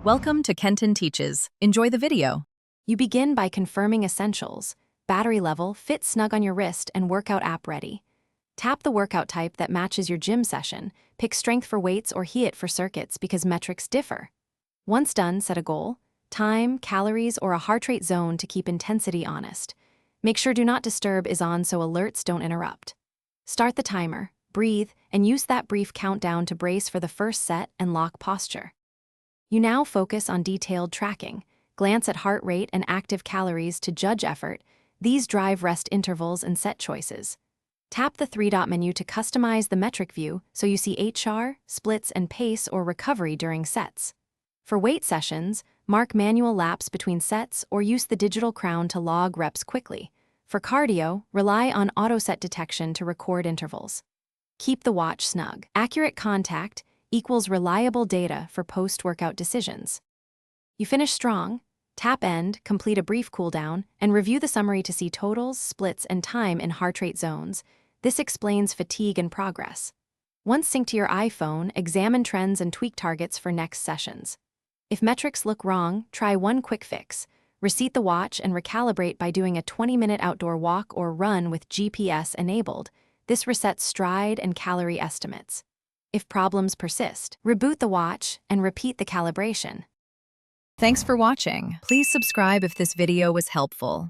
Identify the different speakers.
Speaker 1: Welcome to Kenton Teaches. Enjoy the video.
Speaker 2: You begin by confirming essentials: battery level, fit snug on your wrist, and workout app ready. Tap the workout type that matches your gym session. Pick strength for weights or HIIT for circuits because metrics differ. Once done, set a goal: time, calories, or a heart rate zone to keep intensity honest. Make sure Do Not Disturb is on so alerts don't interrupt. Start the timer, breathe, and use that brief countdown to brace for the first set and lock posture. You now focus on detailed tracking. Glance at heart rate and active calories to judge effort. These drive rest intervals and set choices. Tap the three-dot menu to customize the metric view so you see HR, splits, and pace or recovery during sets. For weight sessions, mark manual laps between sets or use the digital crown to log reps quickly. For cardio, rely on auto-set detection to record intervals. Keep the watch snug. Accurate contact equals reliable data for post-workout decisions. You finish strong, tap end, complete a brief cooldown, and review the summary to see totals, splits, and time in heart rate zones. This explains fatigue and progress. Once synced to your iPhone, examine trends and tweak targets for next sessions. If metrics look wrong, try one quick fix. Reset the watch and recalibrate by doing a 20-minute outdoor walk or run with GPS enabled. This resets stride and calorie estimates. If problems persist, reboot the watch and repeat the calibration.
Speaker 1: Thanks for watching. Please subscribe if this video was helpful.